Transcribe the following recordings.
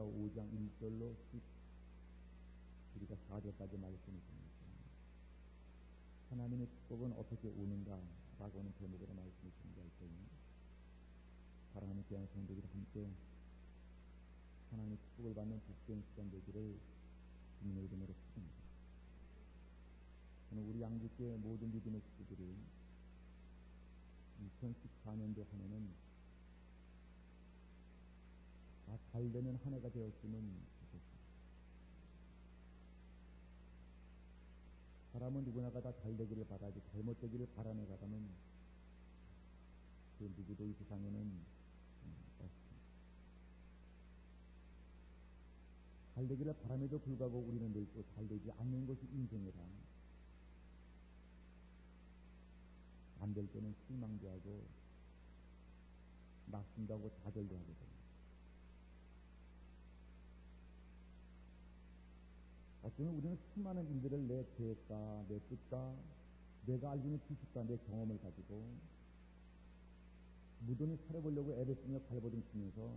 5장 1절로 우리가 4절까지 말씀을 드립니다. 하나님의 축복은 어떻게 오는가라고 하는 제목으로 말씀을 준비할 때에 사랑하는 귀한 성도들이 함께 하나님의 축복을 받는 복된 시간 되기를 주님의 이름으로 축복합니다. 저는 우리 양주교회 모든 믿음의 식구들이 2014년도 한 해는 다 잘되는 한 해가 되었으면 좋겠습니다. 사람은 누구나가 다 잘되기를 바라지 잘못되기를 바라는 사람은 그 누구도 이 세상에는 없습니다. 잘되기를 바람에도 불구하고 우리는 늘 또 잘되지 않는 것이 인생이라 안 될 때는 실망도 하고 낙심도 하고 좌절도 하게 됩니다. 어쩌면 우리는 수많은 일들을 내 계획과 내 뜻과 내가 알고 있는 지식과 내 경험을 가지고 무던히 살아보려고 애를 쓰며 발버둥 치면서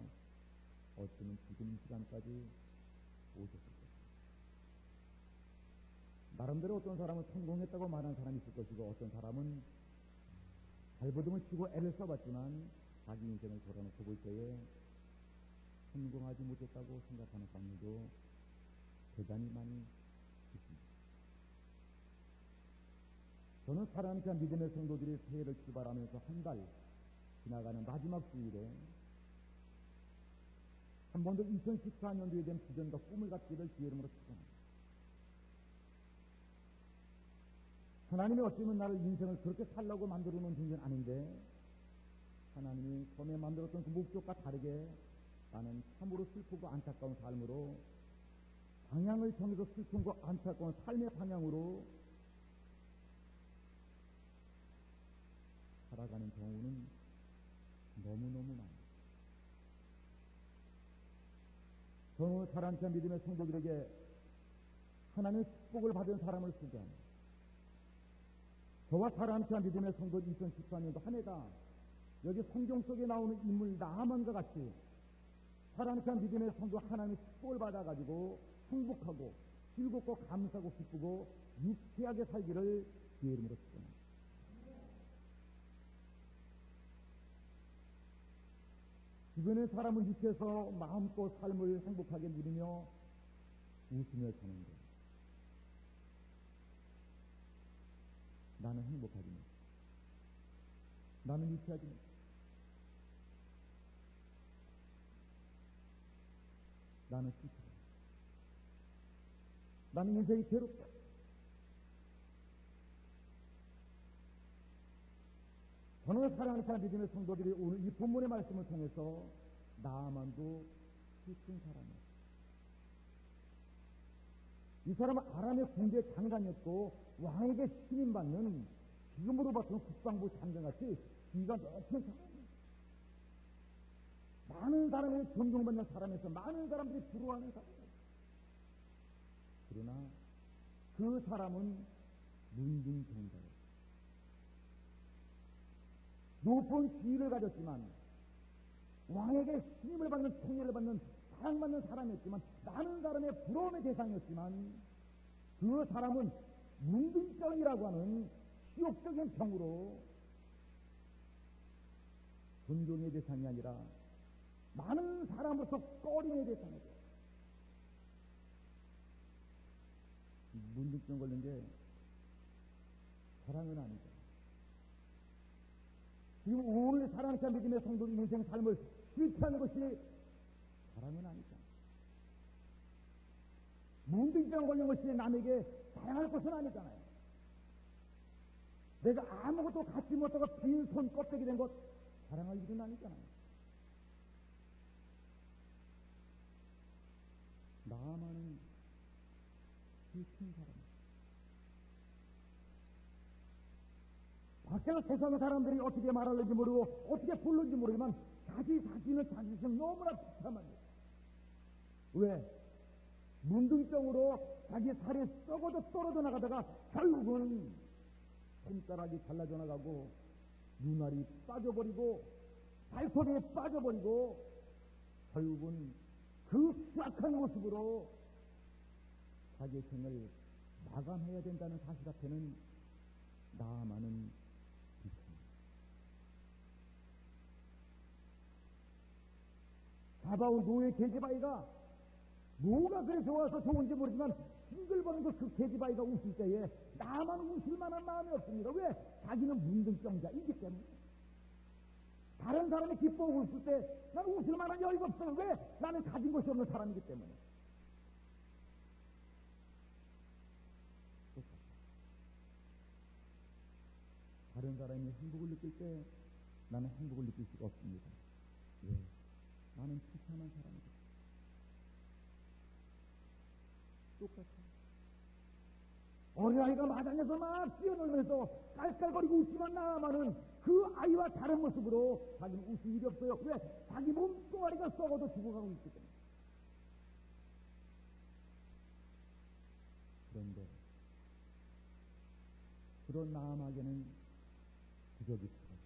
어쩌면 지금 이 시간까지 오셨을 것입니다. 나름대로 어떤 사람은 성공했다고 말하는 사람이 있을 것이고 어떤 사람은 발버둥을 치고 애를 써봤지만 자기 인생을 돌아놓고 볼 때에 성공하지 못했다고 생각하는 사람들도 대단히 많이 있습니다. 저는 사랑하는 믿음의 성도들이 새해를 출발하면서 한 달 지나가는 마지막 주일에 한 번 더 2014년도에 대한 비전과 꿈을 갖기를 주의 이름으로 축원합니다. 하나님이 어쩌면 나를 인생을 그렇게 살라고 만들어 놓은 존재는 아닌데 하나님이 처음에 만들었던 그 목적과 다르게 나는 참으로 슬프고 안타까운 삶으로 방향을 정해서 슬픈고 안타까운 삶의 방향으로 살아가는 경우는 너무너무 많아요. 저는 사랑하는 믿음의 성도들에게 하나님의 축복을 받은 사람을 소개합니다. 저와 사랑하는 믿음의 성도 2014년도 한 해가 여기 성경 속에 나오는 인물 나아만과 같이 사랑하는 믿음의 성도 하나님의 축복을 받아가지고 행복하고 즐겁고 감사하고 기쁘고 유쾌하게 살기를 주의 이름으로 축원합니다. 주변의 사람을 유쾌해서 마음껏 삶을 행복하게 누리며 웃으며 사는데 나는 행복하지 못해. 나는 유쾌하지 못해. 나는 슬프다. 나는 인생이 괴롭다. 저는 사랑하는 믿음의 성도들이 오늘 이 본문의 말씀을 통해서 나아만도 슬픈 사람이었다. 이 사람은 아람의 군대 장관이었고 왕에게 신임받는 지금으로 봤던 국방부 장관같이 지위가 높은 사람이었다. 많은 사람이 존경받는 사람에서 많은 사람들이 부러워하는 사람이었다. 그러나 그 사람은 문둥병자였다. 높은 지위를 가졌지만 왕에게 신임을 받는 총애를 받는 사랑받는 사람이었지만 많은 사람의 부러움의 대상이었지만 그 사람은 문둥병이라고 하는 치욕적인 병으로 존경의 대상이 아니라 많은 사람으로서 꺼림의 대상이 돼요. 문둥병 걸린 게 사랑은 아니죠. 지금 오늘 사랑하는 믿음의 성도 인생 삶을 실패하는 것이 사랑은 아니죠. 문둥병 걸린 것이 남에게 사랑할 것은 아니잖아요. 내가 아무것도 갖지 못하고 빈손 껍데기 된 것 사랑할 일은 아니잖아요. 나만은 슬픈 사람이에요. 밖에서 세상 사람들이 어떻게 말하는지 모르고 어떻게 부르는지 모르지만 자기는 자기 스스로 너무나 비참합니다. 왜? 문둥병으로 자기 살이 썩어도 떨어져 나가다가 결국은 손가락이 잘라져 나가고 눈알이 빠져버리고 발톱이 빠져버리고 결국은 그 수악한 모습으로 자기의 생을 마감해야 된다는 사실 앞에는 나아만은 비춥니다. 잡아온 노예 계집아이가 뭐가 그래 좋아서 좋은지 모르지만 싱글벙글 그 계집아이가 웃을 때에 나만 웃을 만한 마음이 없습니다. 왜? 자기는 문둥병자이기 때문에. 다른 사람이 기뻐하고 웃을 때 나는 웃을 만한 여유가 없어요. 왜? 나는 가진 것이 없는 사람이기 때문에. 다른 사람이 행복을 느낄 때 나는 행복을 느낄 수가 없습니다. 왜? 나는 비참한 사람이다. 똑같아요. 어린아이가 마당에서 막 뛰어놀면서 깔깔거리고 웃지만 나만은 그 아이와 다른 모습으로 자기는 웃을 일이 없어요. 왜? 자기 몸뚱아리가 썩어도 죽어가고 있기 때문에. 그런데 그런 나음에게는 기적이 있어요.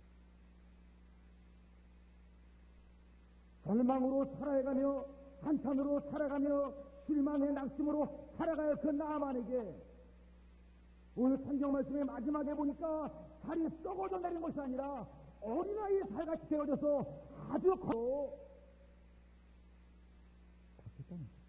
절망으로 살아가며 한탄으로 살아가며 실망의 낙심으로 살아가야 그 나만에게 오늘 성경 말씀의 마지막에 보니까 살이 썩어져 내린 것이 아니라 어린아이의 살같이 되어져서 아주 커 바뀌었다는 거예요.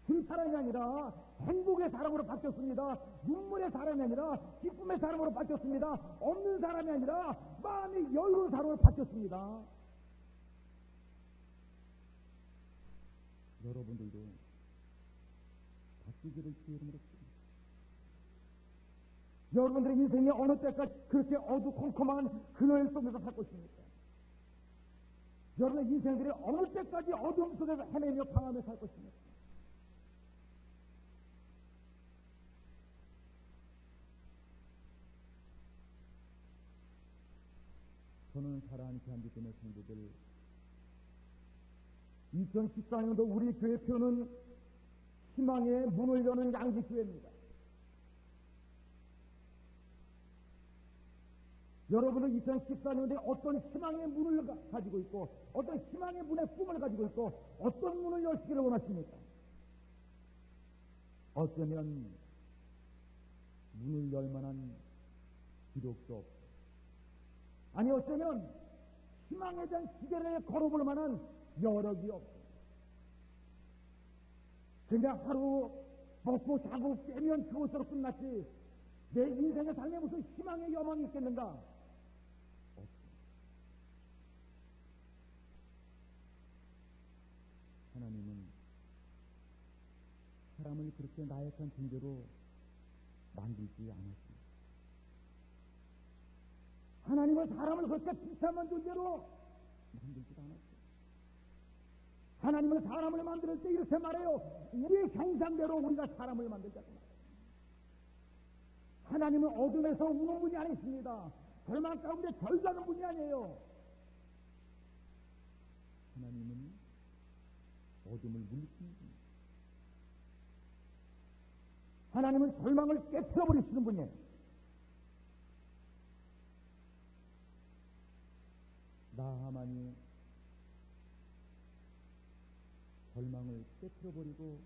그 사람이 아니라 행복의 사람으로 바뀌었습니다. 눈물의 사람이 아니라 기쁨의 사람으로 바뀌었습니다. 없는 사람이 아니라 마음이 여유로운 사람으로 바뀌었습니다. 여러분들도 바뀌기를 주의 이름으로 축원합니다. 여러분들의 인생이 어느 때까지 그렇게 어두컴컴한 그늘 속에서 살 것입니까? 여러분의 인생들이 어느 때까지 어둠 속에서 헤매며 방황하며 살 것입니까? 저는 사랑하는 대한민국의 성도들, 2014년도 우리 교회표는 희망의 문을 여는 양지교회입니다. 여러분은 2014년도에 어떤 희망의 문을 가지고 있고 어떤 희망의 문의 꿈을 가지고 있고 어떤 문을 여시기를 원하십니까? 어쩌면 문을 열 만한 기록도 없고 아니 어쩌면 희망에 대한 기대를 걸어볼 만한 여력이 없고 그냥 하루 먹고 자고 깨면 그것으로 끝났지 내 인생의 삶에 무슨 희망의 여망이 있겠는가? 하나님은 사람을 그렇게 나약한 존재로 만들지 않았습니다. 하나님은 사람을 그렇게 비참한 존재로 만들지 않았어요. 하나님은 사람을 만들 때 이렇게 말해요. 우리의 형상대로 우리가 사람을 만들자고 말해요. 하나님은 어둠에서 우는 분이 아니십니다. 절망 가운데 절규하는 분이 아니에요. 하나님은 어둠을 물리치는 분이에요. 하나님은 절망을 깨트려버리시는 분이에요. 나하만이 절망을 깨트려버리고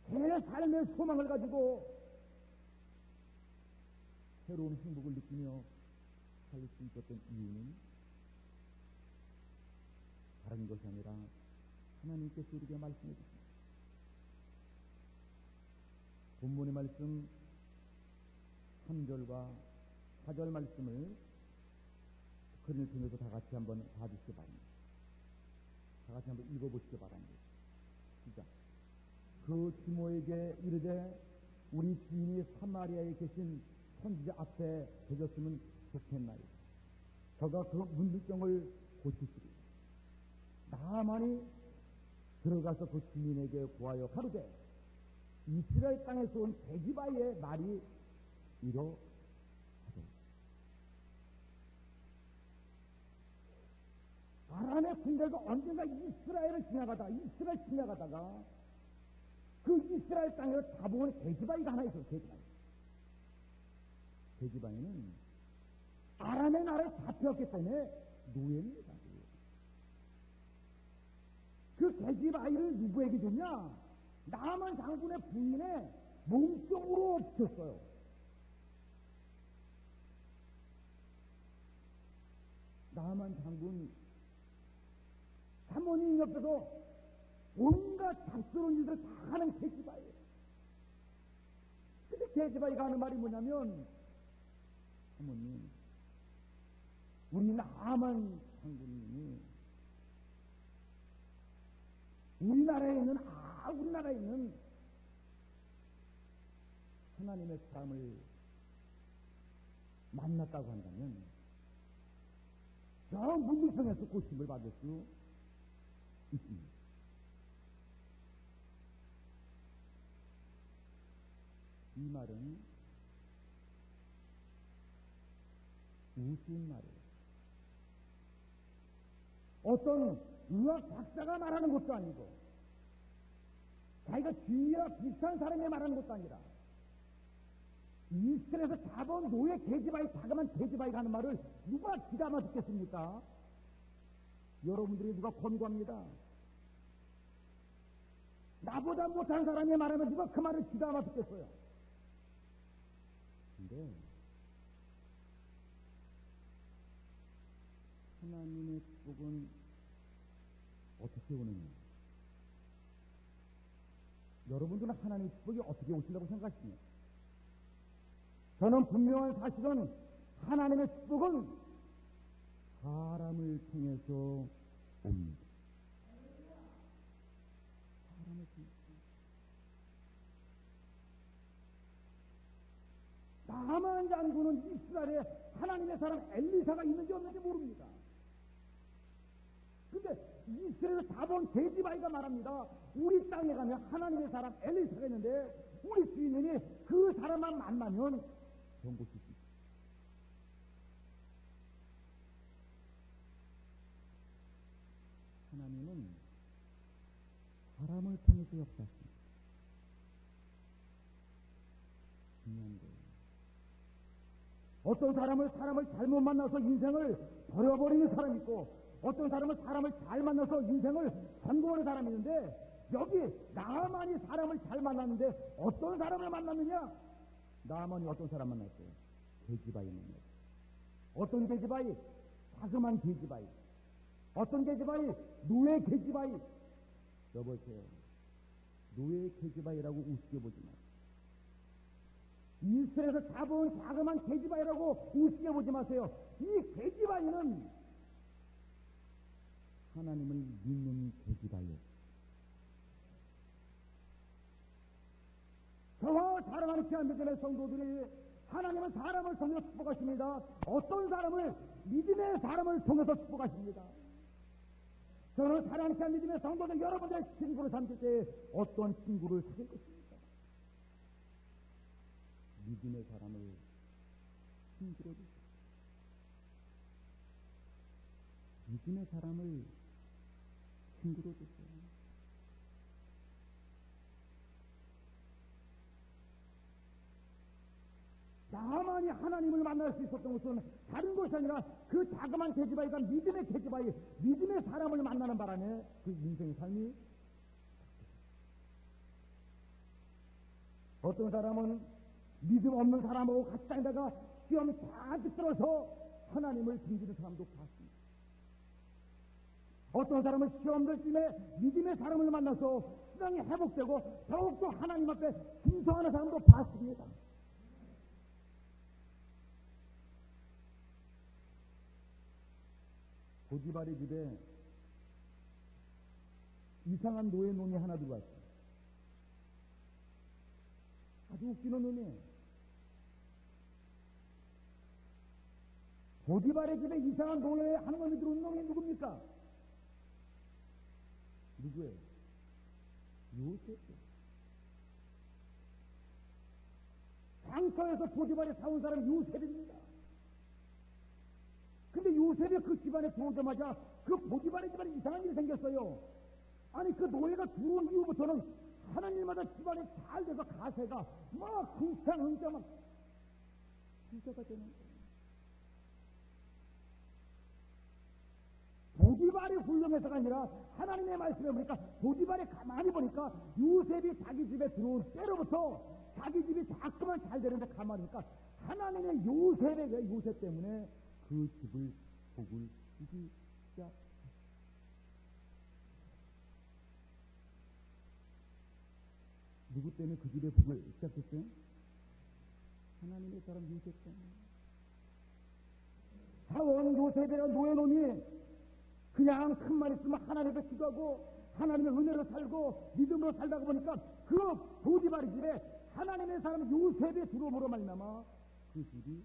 새 삶의 소망을 가지고 새로운 행복을 느끼며 살 수 있었던 이유는 다른 것이 아니라 하나님께서 우리에게 말씀해 주십니다. 본문의 말씀 3절과 4절 말씀을 스크린을 통해서 다 같이 한번 봐주시기 바랍니다. 다 같이 한번 읽어보시기 바랍니다. 시작. 그 규모에게 이르되 우리 주인이 사마리아에 계신 선지자 앞에 계셨으면 좋겠나이다. 저가 그 문둥병을 고치시리. 나만이 들어가서 그 주인에게 구하여 가로되 이스라엘 땅에서 온 계집아이의 말이 이러하되 바람의 군대가 언젠가 이스라엘을 지나가다가 그 이스라엘 땅에 다보은 계집아이가 하나 있어요. 계집아이. 계집아이는 아람의 나라에 잡혔기 때문에 노예입니다. 그 계집아이를 누구에게 줬냐? 나만 장군의 부인의 몸종으로 붙였어요. 나만 장군 사모님 옆에서 온갖 잡스러운 일들 다 하는 계집아이예요. 근데 계집아이가 하는 말이 뭐냐면, 사모님, 우리 나만 장군님이 우리나라에 있는 하나님의 사람을 만났다고 한다면 저 문둥성에서 고침을 받을 수 있습니다. 이 말은 우스운 말이에요. 어떤 의학 박사가 말하는 것도 아니고 자기가 주위와 비슷한 사람이 말하는 것도 아니라 이스라엘에서 잡아온 노예 계집아이, 자그만 계집아이가 하는 말을 누가 귀담아 듣겠습니까? 여러분들이 누가 권고합니다. 나보다 못한 사람이 말하면 누가 그 말을 귀담아 듣겠어요? 근데 하나님의 축복은 어떻게 오느냐? 여러분들은 하나님의 축복이 어떻게 오신다고 생각하십니까? 저는 분명한 사실은 하나님의 축복은 사람을 통해서 옵니다. 사람을 통해서. 나만 장군은 이스라엘에 하나님의 사람 엘리사가 있는지 없는지 모릅니다. 근데 이스라엘에서 잡아온 계집아이가 말합니다. 우리 땅에 가면 하나님의 사람 엘리사가 있는데 우리 주인님이 그 사람만 만나면 정복이 있습니다. 하나님은 사람을 통해서 역사하십니다. 중요한 거예요. 어떤 사람을 잘못 만나서 인생을 버려버리는 사람이 있고 어떤 사람을 잘 만나서 인생을 성공하는 사람이 있는데 여기 나만이 사람을 잘 만났는데 어떤 사람을 만났느냐? 나만이 어떤 사람 만났어요? 계집아이 만났어요. 어떤 계집아이? 자그만 계집아이. 어떤 계집아이? 노예 계집아이. 여보세요. 노예 계집아이라고 우습게 보지 마세요. 이스라엘에서 잡아온 자그만 계집아이라고 우습게 보지 마세요. 이 계집아이는 하나님을 믿는 계집아이예요. 저와 사랑하는 귀한믿음의 성도들이 하나님은 사람을 통해서 축복하십니다. 어떤 사람을? 믿음의 사람을 통해서 축복하십니다. 저는 사랑하는 귀한믿음의 성도들 여러분들의 친구를 삼을 때 어떤 친구를 사귈 것입니까? 믿음의 사람을 친구로 주십시오. 믿음의 사람을 친구로 주세요. 나만이 하나님을 만날 수 있었던 것은 다른 것이 아니라 그 자그만 계집아이가 믿음의 계집아이, 믿음의 사람을 만나는 바람에 그 인생의 삶이 어떤 사람은 믿음 없는 사람하고 같이 다니다가 시험 다 들어서 하나님을 등지는 사람도 봤습니다. 어떤 사람은 시험들 때문에 믿음의 사람을 만나서 신앙이 회복되고 더욱더 하나님 앞에 순종하는 사람도 봤습니다. 보디발의 집에 이상한 노예 놈이 하나 들어왔어요. 아주 웃기는 놈이에요. 보디발의 집에 이상한 노예 한 놈이 들어온 놈이 누굽니까? 누구예요? 요셉이에요. 상처에서 보디발에 사온 사람 요셉입니다. 근데 요셉이 그 집안에 들어오자마자 그 보디발의 집안에 이상한 일이 생겼어요. 아니 그 노예가 들어온 이후부터는 하는 일마다 집안에 잘 돼서 가세가 막 흥창 막 주제가 되는 거예요. 보디발이 훌륭해서가 아니라 하나님의 말씀에 보니까 보디발이 가만히 보니까 요셉이 자기 집에 들어온 때로부터 자기 집이 자꾸만 잘 되는데 가만히 보니까 하나님의 요셉에게 요셉 때문에 그 집을 복을 주기 시작. 누구 때문에 그 집의 복을 시작했어요? 하나님의 사람 요셉 때문에. 사원 요셉이라는 노예놈이 그냥 큰말 있으면 하나님 앞에 기도하고 하나님의 은혜로 살고 믿음으로 살다가 보니까 그 보디발 집에 하나님의 사람 요셉의 들어옴으로 말미암아 그 집이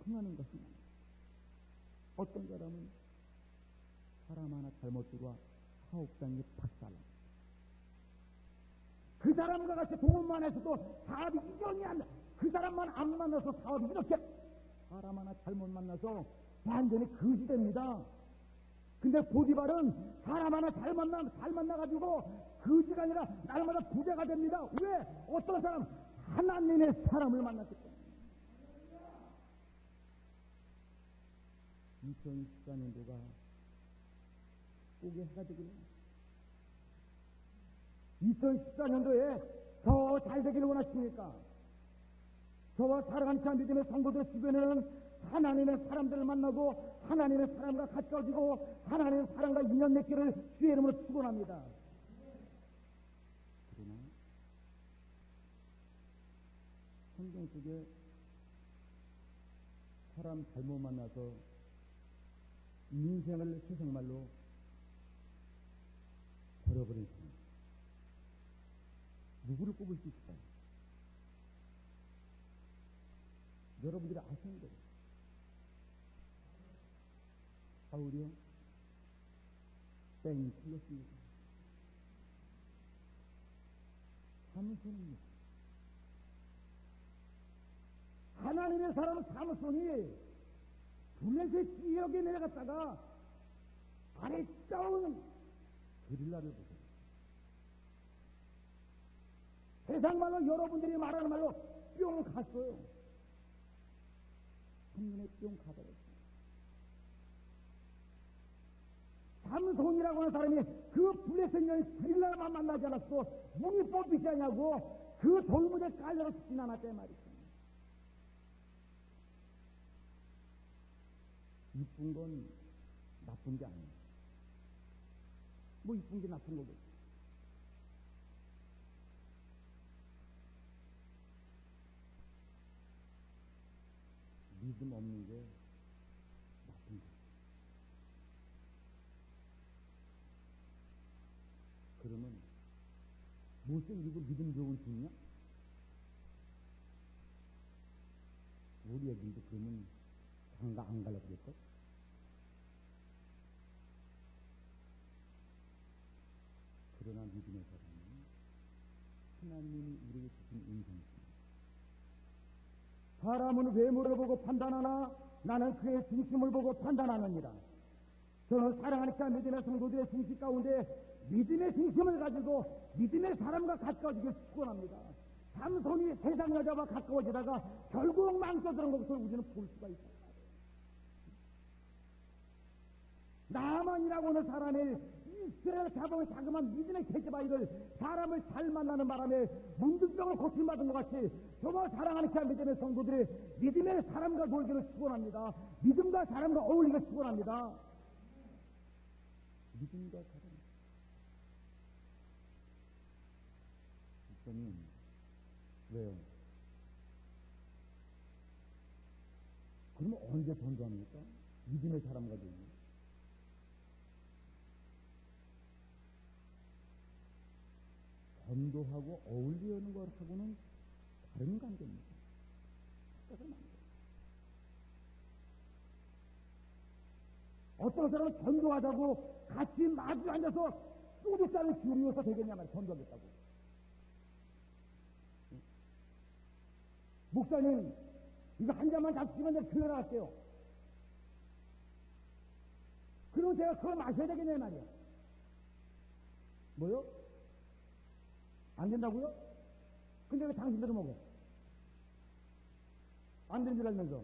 흥하는 것입니다. 어떤 사람은 사람 하나 잘못 들어와 사업장이 박살납니다. 그 사람과 같이 동업만 해서도 사업이 이전이 안 돼. 그 사람만 안 만나서 사업이 이렇게 사람 하나 잘못 만나서 완전히 거지 됩니다. 근데 보디발은 사람 하나 잘 만나가지고 거지가 아니라 날마다 부자가 됩니다. 왜? 어떤 사람? 하나님의 사람을 만났기 때문에. 2014년도가 꼭의 해가 되기를 2014년도에 더 잘 되기를 원하십니까? 저와 사랑하는 자 믿음의 성도들 주변에는 하나님의 사람들을 만나고 하나님의 사람과 가까워지고 하나님의 사람과 인연 맺기를 주의 이름으로 축원합니다. 그러나 성경 속에 사람 잘못 만나서 인생을 세상말로 버려버린 사람 누구를 꼽을 수 있을까요? 여러분들이 아시는 거예요. 사울이요? 땡 틀렸습니다. 삼손입니다. 하나님의 사람 삼손이 블레셋 지역에 내려갔다가 발에 짜온 게릴라를 보세요. 세상 말로 여러분들이 말하는 말로 뿅 갔어요. 한눈에 뿅 가버렸어요. 삼손이라고 하는 사람이 그 블레셋 여인 게릴라만 만나지 않았고 문이 뽑히지 않냐고 그 돌무대 깔려서 죽진 않았단 말이죠. 이쁜 건 나쁜 게 아니에요. 뭐 이쁜 게 나쁜 거겠죠. 믿음 없는 게 나쁜 거예요. 그러면 못생기고 믿음 좋은 중이야? 우리 애들도 그러면 장가 안 가려고 그랬어? 그러나 믿음의 사람은 하나님이 우리에게 주신 인생입니다. 사람은 외모를 보고 판단하나 나는 그의 중심을 보고 판단하느니라. 저는 사랑하는 자 믿음의 성도들의 중심 가운데 믿음의 중심을 가지고 믿음의 사람과 가까워지길 축원합니다. 삼손이 세상 여자와 가까워지다가 결국 망쳐들은 것을 우리는 볼 수가 있어요. 나만이라고 하는 사람이 이스라엘 자본의 자그마한 믿음의 계집아이를 사람을 잘 만나는 바람에 문둥병을 고침받은 것 같이 저와 사랑하는 자 믿음의 성도들이 믿음의 사람과 놀기를 축원합니다. 믿음과 사람과 어울리기를 축원합니다. 믿음과 사랑. 목사님, 왜요? 그러면 언제 전도합니까? 믿음의 사람과 놀기. 전도하고 어울리는 것하고는 다른 관계입니다. 어떤 사람은 전도하자고 같이 마주 앉아서 소주잔을 줄이어서 되겠냐 말이야. 전도하겠다고. 목사님 이거 한 잔만 잡수시면 내가 교회 나갈게요. 그럼 제가 그걸 마셔야 되겠냐 말이야. 뭐요? 안 된다고요? 근데 왜 당신들은 먹어? 안 되는 줄 알면서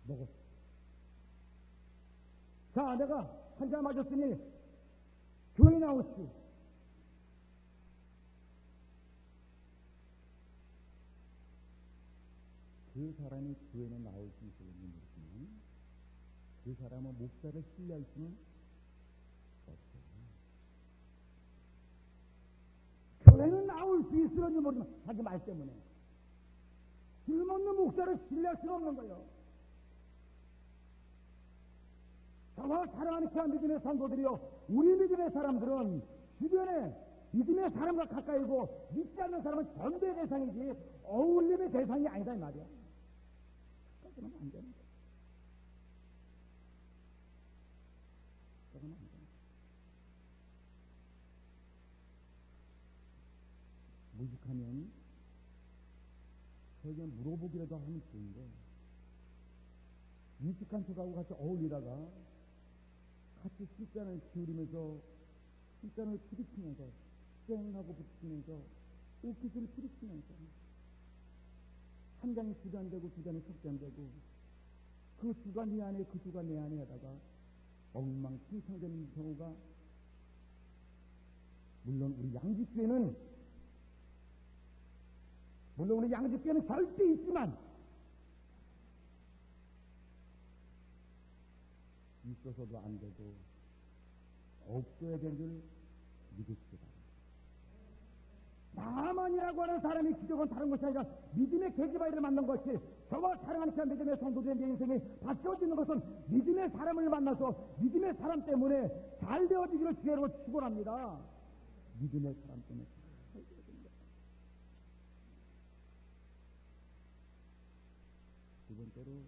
먹었어. 자, 내가 한 잔 마셨으니 교회 나오시오. 그 사람이 교회는 나올 수 있을지 모르지만 그 사람은 목사를 신뢰할 수는 없어요. 교회는 나올 수 있을지 모르지만 자기 말 때문에 쓸모없는 목사를 신뢰할 수는 없는 거예요. 저와 사랑하는 귀한 믿음의 성도들이요, 우리 믿음의 사람들은 주변에 믿음의 사람과 가까이고 믿지 않는 사람은 전도의 대상이지 어울림의 대상이 아니다 이 말이야. 그러면 안 되는 거야. 그러면 안 되는 거야. 무식하면 저에게 물어보기라도 하면 좋은데 무식한 척하고 같이 어울리다가 같이 술잔을 기울이면서 술잔을 부딪히면서 쌩하고 부딪히면서 옷깃을 부딪히면서 한 잔이 두 잔 되고 두 잔이 석 잔 되고 그 주가 네 안에 그 주가 내 안에 하다가 엉망진창되는 경우가 물론 우리 양집교회는 절대 있지만 있어서도 안 되고 없어야 될 줄 믿으시기 바랍니다. 나만이라고 하는 사람이 기적은 다른 것이 아니라 믿음의 계기바위를 만난 것이 저와 사랑하는 그 믿음의 성도들의 내 인생이 바뀌어지는 것은 믿음의 사람을 만나서 믿음의 사람 때문에 잘 되어지기를 주의로 축원합니다. 믿음의 사람 때문에 잘 되어지는 것. 두 번째로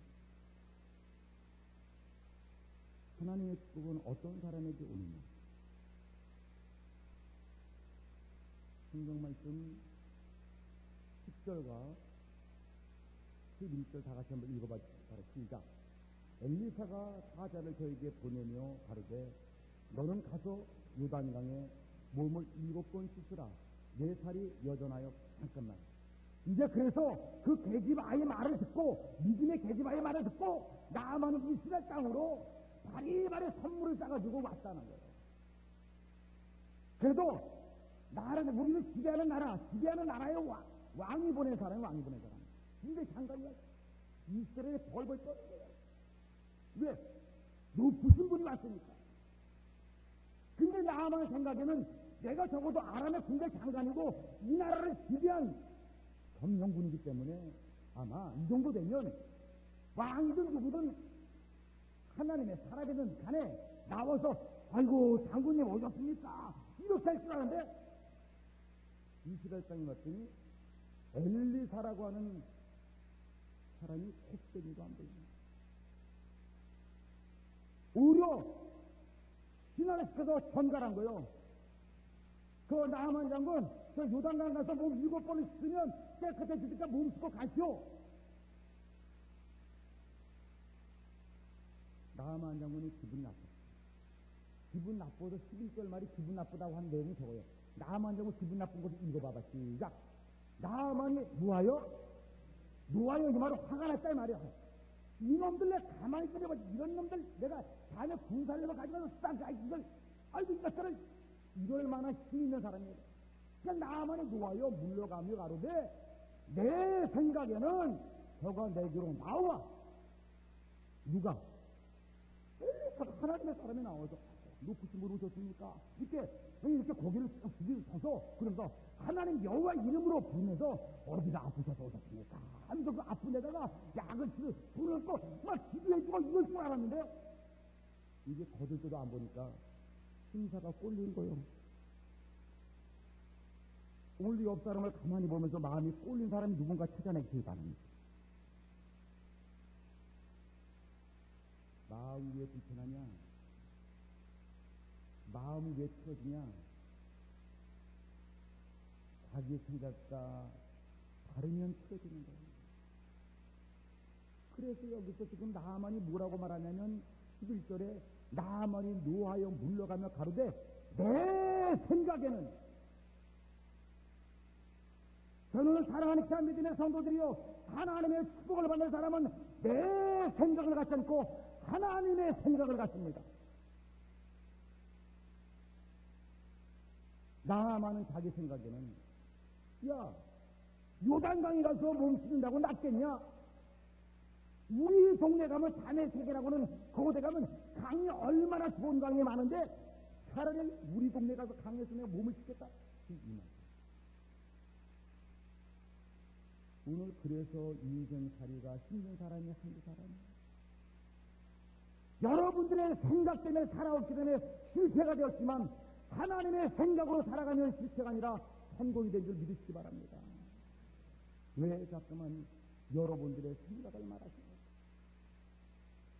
하나님의 축복은 어떤 사람에게 오느냐. 성경 말씀 10절과 11절 다 같이 한번 읽어봐 주시기 시작. 엘리사가 사자를 저에게 보내며 가르되 너는 가서 요단강에 몸을 7번 씻으라. 내 살이 여전하여 잠깐만. 이제 그래서 그 계집아이의 말을 듣고 믿음의 계집아이의 말을 듣고 나아만은 이스라엘 땅으로 바리바리 선물을 싸가지고 왔다는 거예요. 그래도 우리는 지배하는 나라의 왕이 보낸 사람. 근데 장관이가 이스라엘에 벌벌 떠는 거예요. 왜? 높으신 분이 왔으니까. 근데 나만 생각에는 내가 적어도 아람의 군대 장관이고 이 나라를 지배한 점령군이기 때문에 아마 이 정도 되면 왕이든 누구든 하나님의 살아계는 간에 나와서 아이고 장군님 오셨습니까? 이렇게 할 줄 아는데 이스라엘 땅에 왔더니 엘리사라고 하는 사람이 콧대기도 안 보이네. 오히려 신하를 시켜서 전갈한 거예요. 그 나아만 장군 저 요단강 가서 몸 7번을 씻으면 깨끗해지니까 몸 씻고 가시오. 나아만 장군이 기분이 나빴어요. 기분 나빠서 11절 말이 기분 나쁘다고 하는 내용이 저거예요. 나아만 장군 기분 나쁜 것을 읽어봐봐. 시작. 나아만이 노하여 이 말은 화가 났다 이 말이야. 이놈들 내 가만히 있으려고 이런 놈들 내가 자녀 군사를 가지고 싹 이걸 아이고 이것들을 이럴 만한 힘 있는 사람이에요. 그냥 나만이 노하여 물러가며 가로되 내 생각에는 저가 내게로 나와. 누가? 하나님의 사람이 나와서 높으신 분 오셨습니까? 이렇게 고개를 숙이고 서서 그러면서 하나님 여호와 이름으로 부르면서 어디가 아프셔서 오셨습니까? 하면서 그 아픈 데다가 약을 부르고 막 기도해주고 이럴 줄 알았는데 이게 거들 때도 안 보니까 심사가 꼴린 거예요. 우리 옆 사람을 가만히 보면서 마음이 꼴린 사람이 누군가 찾아내기 바랍니다. 마음이 왜 불편하냐? 마음이 왜 틀어지냐? 자기 생각과 다르면 틀어지는 거예요. 그래서 여기서 지금 나아만이 뭐라고 말하냐면 11절에 나아만이 노하여 물러가며 가로되 내 생각에는, 저는 사랑하는 귀한 믿음의 성도들이요, 하나님의 축복을 받는 사람은 내 생각을 갖지 않고 하나님의 생각을 갖습니다. 나만은 자기 생각에는, 야, 요단강에 가서 몸 씻는다고 낫겠냐? 우리 동네 가면 자매세계라고는 그곳에 가면 강이 얼마나 좋은 강이 많은데 차라리 우리 동네 가서 강에서 내가 몸을 씻겠다. 이 말. 오늘 그래서 인생살이가 힘든 사람이 한두 사람이에요. 여러분들의 생각 때문에 살아왔기 때문에 실패가 되었지만 하나님의 생각으로 살아가면 실패가 아니라 성공이 된 줄 믿으시기 바랍니다. 왜 자꾸만 여러분들의 생각을 말하십니까?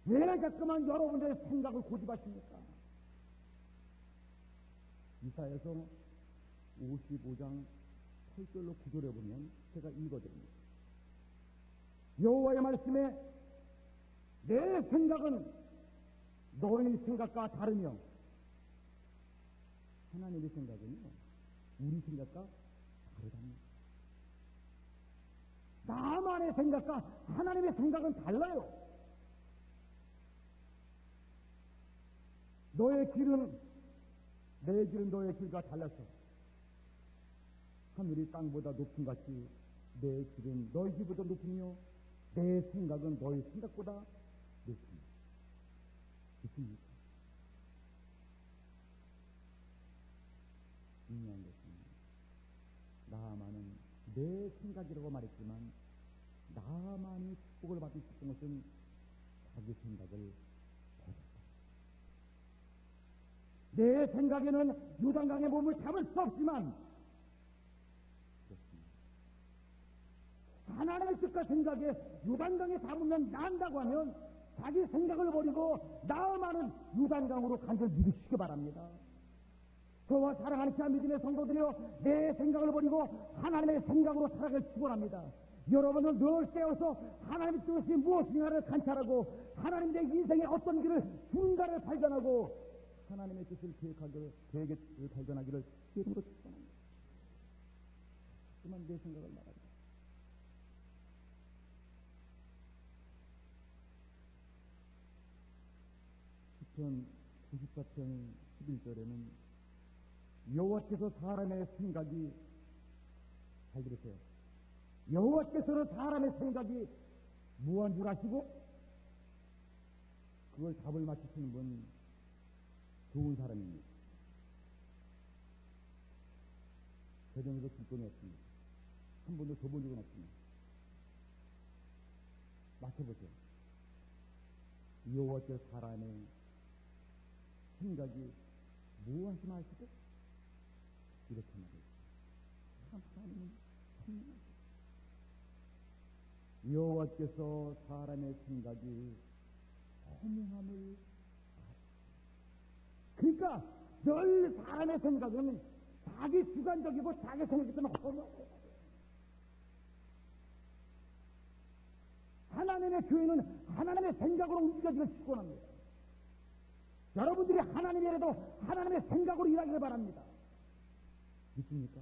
왜 자꾸만 여러분들의 생각을 고집하십니까? 이사야서 55장 8절로 9절에 보면 제가 읽어드립니다. 여호와의 말씀에 내 생각은 너희 생각과 다르며, 하나님의 생각은요 우리 생각과 다르답니다. 나만의 생각과 하나님의 생각은 달라요. 너의 길은 내 길은 너의 길과 달라서 하늘이 땅보다 높은 같이 내 길은 너희 길보다 높으며 내 생각은 너희 생각보다 높습니다. 있습니까? 중요한 것은 나만은 내 생각이라고 말했지만 나만이 축복을 받을 수 있는 것은 자기 생각을 버렸다. 내 생각에는 요단강의 몸을 잡을 수 없지만 그렇습니다. 하나님의 뜻과 생각에 요단강에 잡으면 난다고 하면 자기 생각을 버리고 나만은 요단강으로 간 줄 믿으시기 바랍니다. 저와 사랑하는 귀한 믿음의 성도들이여, 내 생각을 버리고 하나님의 생각으로 살아갈 축원합니다. 여러분은 늘 세워서 하나님의 뜻이 무엇인가를 관찰하고 하나님 내 인생의 어떤 길을 중간을 발견하고 하나님의 뜻을 계획을 발견하기를 이름으로 축원합니다. 하지만 내 생각을 말합니다. 시편 94편 11절에는 여호와께서 사람의 생각이, 잘 들으세요, 여호와께서는 사람의 생각이 무한 줄 아시고 그걸 답을 맞추시는 분 좋은 사람입니다. 세상에서 줄 돈이 없습니다. 한 번도 줘본 적은 없습니다. 맞춰보세요. 여호와께서 사람의 생각이 무엇인지 아시고 이렇게 말해요. 참 하나님은 선명하시고 여호와께서 사람의 생각이 허무함을 그러니까 늘 사람의 생각은 자기 주관적이고 자기 생각이 때문에 허무해요. 하나님의 교회는 하나님의 생각으로 움직여지길 축원합니다. 여러분들이 하나님이라도 하나님의 생각으로 일하기를 바랍니다. 믿습니까?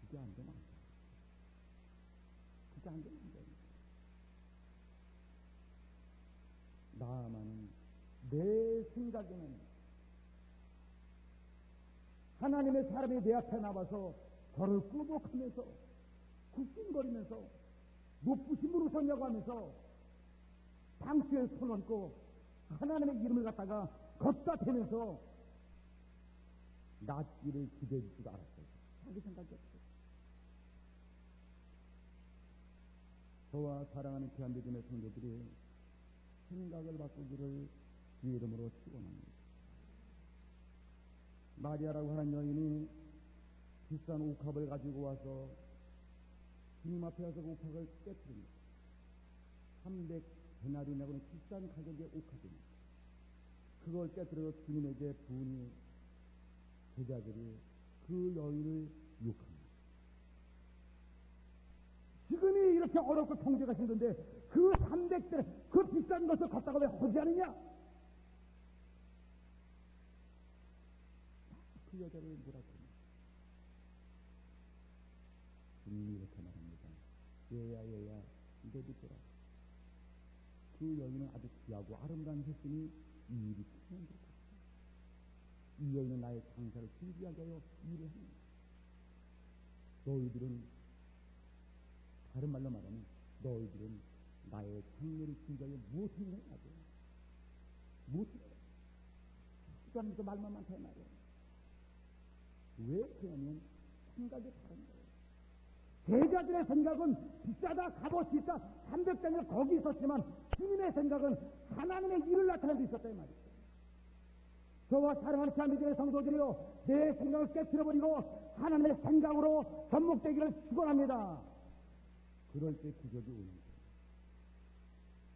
그게 안 되면 안 돼요. 그게 안 되면 안 됩니다. 나만은 내 생각에는 하나님의 사람이 내 앞에 나와서 저를 꾸벅하면서 굽신거리면서 높으신 분으로 섰냐고 하면서 상추에 손 얹고 하나님의 이름을 갖다가 걷다 대면서 낫기를 기대해 주지도 않았어요. 자기 생각이 없어요. 저와 사랑하는 귀한 믿음의 성도들이 생각을 바꾸기를 주의 이름으로 축원합니다. 마리아라고 하는 여인이 비싼 옥합을 가지고 와서 주님 앞에 와서 그 옥합을 깨뜨립니다. 300데나리온이라고는 비싼 가격의 옥합입니다. 그걸 깨뜨려서 주님에게 부은이 제자들이 그 여인을 욕합니다. 지금이 이렇게 어렵고 통제가 힘든데 그 300대 그 비싼 것을 갖다가 왜 허지하느냐? 그 여자를 뭐라고 합니까? 주님이 이렇게 말합니다. 얘야, 이거 듣거라. 그 여인은 아주 귀하고 아름다운 했으니 이 일이 크면 좋겠다. 이 여인은 나의 장사를 준비하게 하여 일을 합니다. 너희들은, 다른 말로 말하면 너희들은 나의 장례를 준비하여 무엇을 해야 돼? 무엇을 해야 돼? 하나님도 말만 많다 이 말이에요. 왜 그러냐면 생각이 다른 거예요. 제자들의 생각은 비싸다, 값없이 있다, 300장에 거기 있었지만 주님의 생각은 하나님의 일을 나타내고 있었다 이 말이에요. 저와 사랑하는 자매들의 성도들이요, 내 생각을 깨트려버리고 하나님의 생각으로 접목되기를 축원합니다. 그럴 때 기적이 오는 거예요.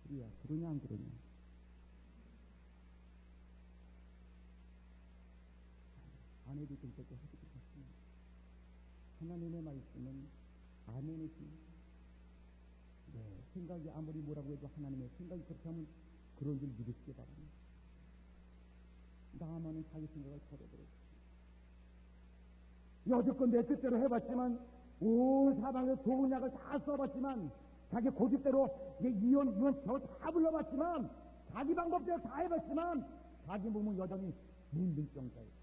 우리야, 그러냐 안 그러냐? 아내도 될 때도 하지 못했지만 하나님의 말씀은 아멘이십니다. 네, 생각이 아무리 뭐라고 해도 하나님의 생각이 그렇게 하면 그런 줄 믿으시기 바랍니다. 나만은 자기 생각을 버려버렸어요. 여태껏 내 뜻대로 해봤지만 온 사방에 좋은 약을 다 써봤지만 자기 고집대로 이혼 저 다 불러봤지만 자기 방법대로 다 해봤지만 자기 몸은 여전히 문둥병자예요.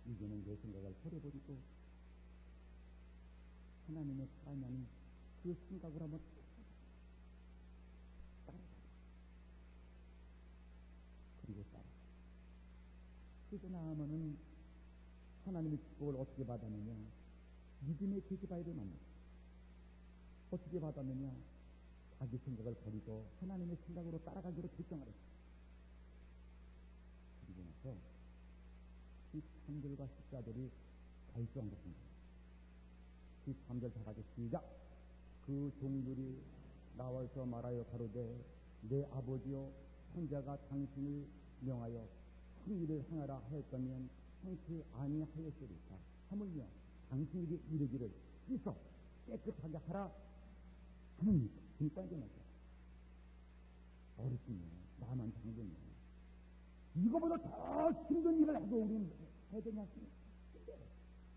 이제는 내 생각을 버려버리고 하나님의 사랑이 아닌 그 생각을 한번 따라가. 그리고 따라가. 그러고 나면은 하나님의 축복을 어떻게 받았느냐? 믿음의 계기바위를 만났다. 어떻게 받았느냐? 자기 생각을 버리고 하나님의 생각으로 따라가기로 결정을 했다. 그리고 나서 13절과 14절이 결정했습니다. 13절 다 같이 시작. 그 종들이 나와서 말하여 가로되 내 아버지여 손자가 당신을 명하여 큰 일을 행하라 하였다면 행치 아니하였으리까. 하물며 당신에게 이르기를 씻어 깨끗하게 하라 하느니까. 그러니까 이제 말이야. 어렵군요. 나만 장군요. 이거보다 더 힘든 일을 해도 우리는 해야 되지 않습니까?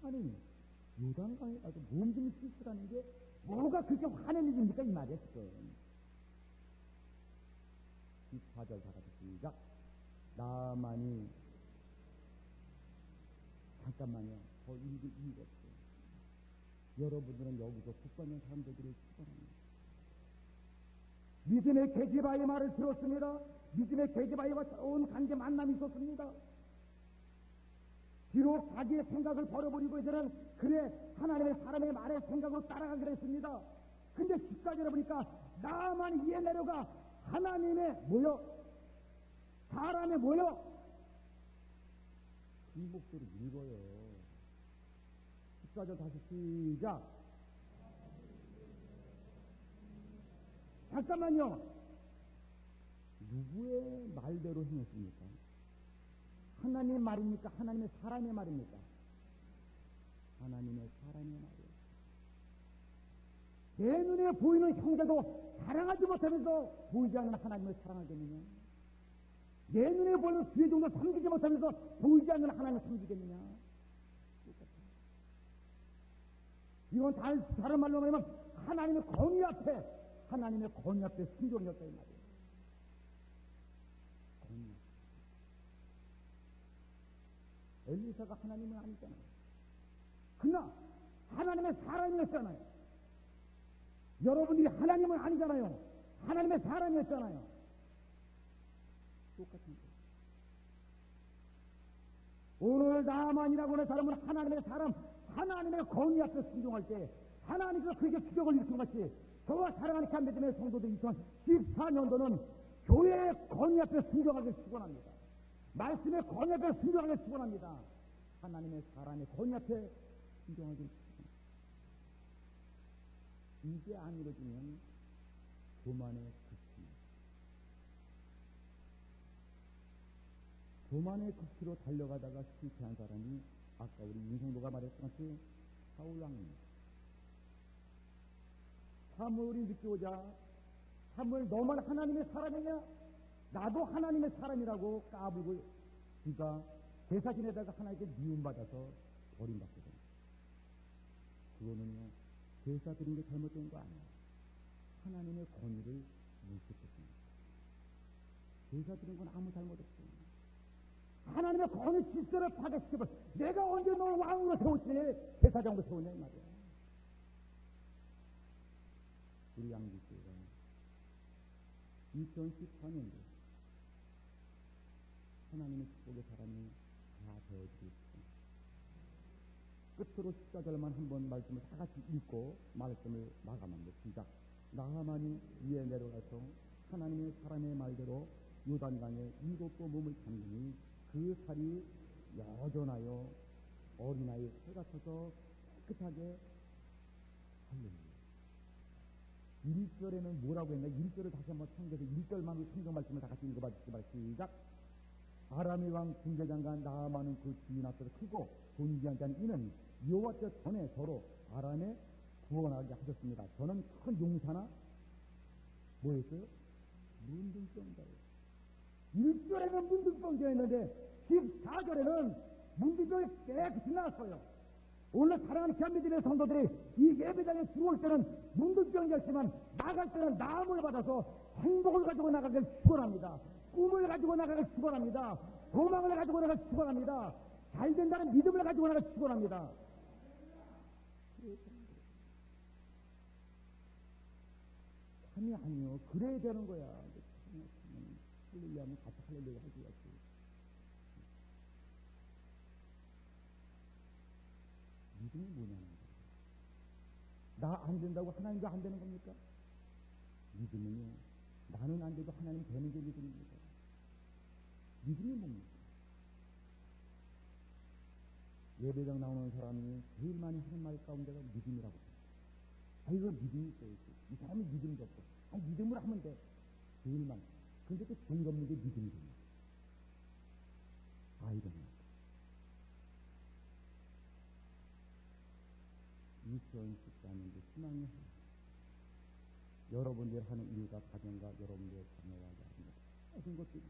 아니, 요단강에 가서 몸 좀 씻으라는 게 뭐가 그렇게 화내는 일입니까? 이 말이야, 지금. 14절 다 같이 시작. 나만이, 잠깐만요. 더 읽을 이유가 없어요. 여러분들은 여기서 국가는 사람들을 축원합니다. 믿음의 계기바의 말을 들었습니다. 믿음의 계기바위와 좋은 관계 만남이 있었습니다. 비록 자기의 생각을 버려버리고 이제는 그래 하나님의 사람의 말에 생각으로 따라가기로 했습니다. 근데 14절에 보니까 나만 이에 내려가 하나님의 뭐요? 사람의 뭐요? 이 목소리 읽어요. 14절 다시 시작. 잠깐만요. 누구의 말대로 행했습니까? 하나님의 말입니까? 하나님의 사람의 말입니까? 하나님의 사람의 말이에요. 내 눈에 보이는 형제도 사랑하지 못하면서 보이지 않는 하나님을 사랑하겠느냐? 내 눈에 보이는 귀종도 섬기지 못하면서 보이지 않는 하나님을 섬기겠느냐? 이건 다른 말로 말하면 하나님의 권위 앞에 순종이었다 이 말이에요. 권위. 엘리사가 하나님은 아니잖아요. 그러나 하나님의 사람이었잖아요. 여러분들이 하나님은 아니잖아요. 하나님의 사람이었잖아요. 똑같은 거예요. 오늘 나만이라고 하는 사람은 하나님의 사람, 하나님의 권위 앞에 순종할 때 하나님께서 그에게 기적을 일으킨 것이 저와 사랑하는 참배들의 성도들 2014년도는 교회의 권위 앞에 순종하길 축원합니다. 말씀의 권위 앞에 순종하길 축원합니다. 하나님의 사람의 권위 앞에 순종하길 축원합니다. 이게 안 이루어지면 교만에 그칩니다. 교만의 극치로 달려가다가 실패한 사람이 아까 우리 윤성도가 말했던 것이 사울 왕입니다. 사무엘이 늦게 오자 사무엘 너만 하나님의 사람이냐? 나도 하나님의 사람이라고 까불고 그가 제사 지내다가 하나님께 미움받아서 버림받게 됩니다. 그거는요, 제사 드린 게 잘못된 거 아니에요. 하나님의 권위를 무시했습니다. 제사 드린 건 아무 잘못 없어요. 하나님의 권위 질서를 파괴시켜버 내가 언제 너 왕으로 세웠지? 제사장으로 세웠냐 이 말이야. 우리 양주교회가 2014년도에 하나님의 축복의 사람이 다 되어지고 있습니다. 끝으로 14절만 한번 말씀을 다 같이 읽고 말씀을 마감합니다. 시작. 나하만이 위에 내려가서 하나님의 사람의 말대로 요단강에 7번 몸을 담그니 그 살이 여전하여 어린아이 새가 쳐서 깨끗하게 할렐루야. 1절에는 뭐라고 했나? 1절을 다시 한번 참고해서 1절만으로 성경 말씀을 다 같이 읽어봐 주시기 바랍니다. 시작. 아람의 왕 군대장관 나하만은 그 주인 앞에서 크고 존귀한 자는 이는 여호와께서 전에 저로 아람에 구원하게 하셨습니다. 저는 큰 용사나 뭐였어요? 문둥병자예요. 1절에는 문둥병자였는데 14절에는 문둥병이 깨끗이 나왔어요. 오늘 사랑하는 기한미들의 성도들이 이 예배당에 들어올 때는 문둥병이었지만 나갈 때는 나음을 받아서 행복을 가지고 나가길 축원합니다. 꿈을 가지고 나가길 축원합니다. 소망을 가지고 나가길 축원합니다. 잘 된다는 믿음을 가지고 나가길 축원합니다. 참이 아니요. 그래야 되는 거야. 할렐루야 하면 같이 할렐루야 해줘야지. 믿음이 뭐냐는 거예요. 나 안 된다고 하나님도 안 되는 겁니까? 믿음은요, 나는 안 돼도 하나님 되는 게 믿음입니다. 믿음이 뭡니까? 예배당 나오는 사람이 제일 많이 하는 말 가운데가 믿음이라고 합니다. 아, 이거 믿음이 있어야지. 이 사람이 믿음도 없고. 아, 믿음으로 하면 돼. 제일 많이. 근데 또 제일 없는 게 믿음이 됩니다. 아이러니합니다. 2014년도 희망의 해. 여러분들 하는 일과 가정과 여러분들의 자녀와 자녀 모든 것들이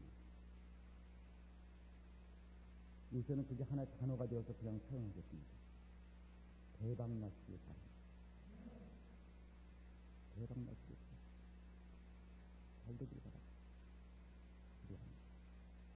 요새는 그게 하나의 단어가 되어서 그냥 사용하겠습니다. 대박 나시길 바랍니다. 대박 나시길 바랍니다.